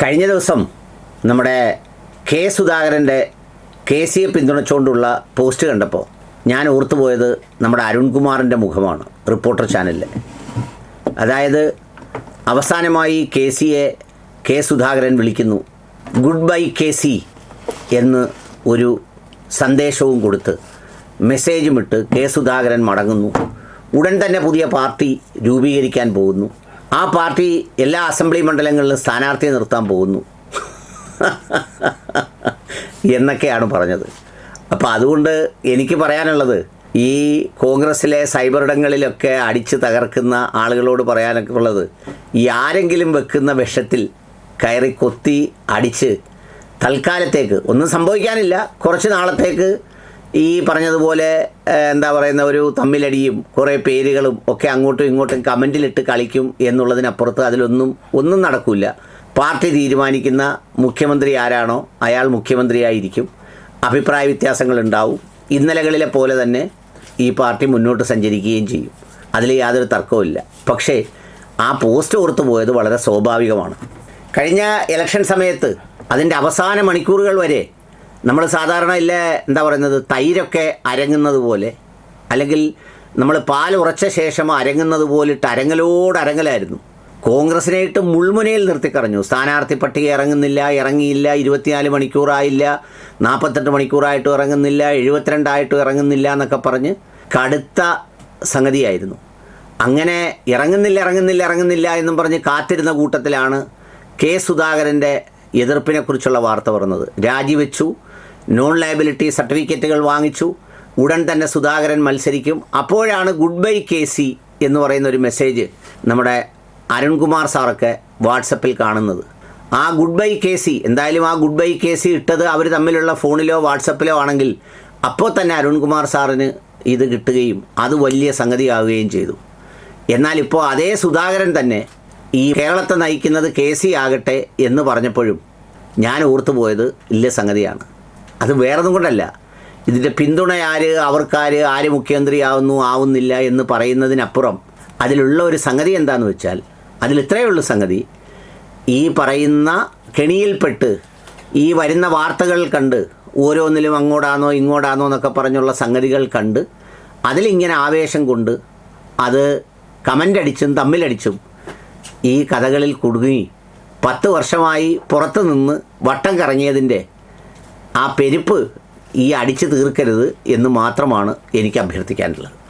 കഴിഞ്ഞ ദിവസം നമ്മുടെ കെ സുധാകരൻ്റെ KCയെ പിന്തുണച്ചുകൊണ്ടുള്ള പോസ്റ്റ് കണ്ടപ്പോൾ ഞാൻ ഓർത്തുപോയത് നമ്മുടെ അരുൺകുമാറിൻ്റെ മുഖമാണ്. റിപ്പോർട്ടർ ചാനലിൽ, അതായത് അവസാനമായി KCയെ കെ സുധാകരൻ വിളിക്കുന്നു, ഗുഡ് ബൈ KC എന്ന് ഒരു സന്ദേശവും കൊടുത്ത് മെസ്സേജും ഇട്ട് കെ സുധാകരൻ മടങ്ങുന്നു. ഉടൻ തന്നെ പുതിയ പാർട്ടി രൂപീകരിക്കാൻ പോകുന്നു. ആ പാർട്ടി എല്ലാ അസംബ്ലി മണ്ഡലങ്ങളിലും സ്ഥാനാർത്ഥിയെ നിർത്താൻ പോകുന്നു എന്നൊക്കെയാണ് പറഞ്ഞത്. അപ്പോൾ അതുകൊണ്ട് എനിക്ക് പറയാനുള്ളത്, ഈ കോൺഗ്രസ്സിലെ സൈബറിടങ്ങളിലൊക്കെ അടിച്ച് തകർക്കുന്ന ആളുകളോട് പറയാനൊക്കെ ഉള്ളത്, ഈ ആരെങ്കിലും വെക്കുന്ന വിഷത്തിൽ കയറി കൊത്തി അടിച്ച് തൽക്കാലത്തേക്ക് ഒന്നും സംഭവിക്കാനില്ല, കുറച്ച് നാളത്തേക്ക് ഈ പറഞ്ഞതുപോലെ എന്താ പറയുന്ന ഒരു തമ്മിലടിയും കുറേ പേരുകളും ഒക്കെ അങ്ങോട്ടും ഇങ്ങോട്ടും കമൻറ്റിലിട്ട് കളിക്കും എന്നുള്ളതിനപ്പുറത്ത് ഒന്നും നടക്കില്ല. പാർട്ടി തീരുമാനിക്കുന്ന മുഖ്യമന്ത്രി ആരാണോ അയാൾ മുഖ്യമന്ത്രിയായിരിക്കും. അഭിപ്രായ വ്യത്യാസങ്ങളുണ്ടാവും. ഇന്നലകളിലെ പോലെ തന്നെ ഈ പാർട്ടി മുന്നോട്ട് സഞ്ചരിക്കുകയും ചെയ്യും. അതിൽ യാതൊരു തർക്കവുമില്ല. പക്ഷേ ആ പോസ്റ്റ് ഓർത്തു പോയത് വളരെ സ്വാഭാവികമാണ്. കഴിഞ്ഞ ഇലക്ഷൻ സമയത്ത് അതിൻ്റെ അവസാന മണിക്കൂറുകൾ വരെ നമ്മൾ സാധാരണ എന്താ പറയുന്നത്, തൈരൊക്കെ അരങ്ങുന്നത് പോലെ, അല്ലെങ്കിൽ നമ്മൾ പാൽ ഉറച്ച ശേഷം അരങ്ങുന്നത് പോലിട്ട് അരങ്ങലായിരുന്നു. കോൺഗ്രസിനായിട്ട് മുൾമുനയിൽ നിർത്തിക്കറഞ്ഞു. സ്ഥാനാർത്ഥി പട്ടിക ഇറങ്ങിയില്ല, 24 മണിക്കൂറായില്ല, 48 മണിക്കൂറായിട്ടും ഇറങ്ങുന്നില്ല, 72 ആയിട്ടും ഇറങ്ങുന്നില്ല എന്നൊക്കെ പറഞ്ഞ് കടുത്ത സംഗതിയായിരുന്നു. അങ്ങനെ ഇറങ്ങുന്നില്ല എന്നും പറഞ്ഞ് കാത്തിരുന്ന കൂട്ടത്തിലാണ് കെ സുധാകരൻ്റെ എതിർപ്പിനെക്കുറിച്ചുള്ള വാർത്ത പറഞ്ഞത്. രാജിവെച്ചു, നോൺ ലയബിലിറ്റി സർട്ടിഫിക്കറ്റുകൾ വാങ്ങിച്ചു, ഉടൻ തന്നെ സുധാകരൻ മത്സരിക്കും. അപ്പോഴാണ് ഗുഡ് ബൈ KC എന്ന് പറയുന്ന ഒരു മെസ്സേജ് നമ്മുടെ അരുൺകുമാർ സാറൊക്കെ വാട്സപ്പിൽ കാണുന്നത്. ആ ഗുഡ് ബൈ KC, എന്തായാലും ആ ഗുഡ് ബൈ KC ഇട്ടത് അവർ തമ്മിലുള്ള ഫോണിലോ വാട്സപ്പിലോ ആണെങ്കിൽ അപ്പോൾ തന്നെ അരുൺകുമാർ സാറിന് ഇത് കിട്ടുകയും അത് വലിയ സംഗതിയാവുകയും ചെയ്തു. എന്നാൽ ഇപ്പോൾ അതേ സുധാകരൻ തന്നെ ഈ കേരളത്തെ നയിക്കുന്നത് KC ആകട്ടെ എന്ന് പറഞ്ഞപ്പോഴും ഞാൻ ഓർത്തുപോയത് സംഗതിയാണ്. അത് വേറൊന്നും കൊണ്ടല്ല, ഇതിൻ്റെ പിന്തുണ ആര് മുഖ്യമന്ത്രി ആവുന്നില്ല എന്ന് പറയുന്നതിനപ്പുറം അതിലുള്ള ഒരു സംഗതി എന്താണെന്ന് വെച്ചാൽ, അതിൽ ഇത്രയേ ഉള്ളൂ സംഗതി. ഈ പറയുന്ന കെണിയിൽപ്പെട്ട് ഈ വരുന്ന വാർത്തകൾ കണ്ട് ഓരോന്നിലും അങ്ങോട്ടാണോ എന്നൊക്കെ പറഞ്ഞുള്ള സംഗതികൾ കണ്ട് അതിലിങ്ങനെ ആവേശം കൊണ്ട് അത് കമൻ്റ് അടിച്ചും തമ്മിലടിച്ചും ഈ കഥകളിൽ കുടുങ്ങി 10 വർഷമായി പുറത്തു നിന്ന് വട്ടം കറങ്ങിയതിൻ്റെ ആ പെരുപ്പ് ഈ അടിച്ചു തീർക്കരുത് എന്ന് മാത്രമാണ് എനിക്ക് അഭ്യർത്ഥിക്കാനുള്ളത്.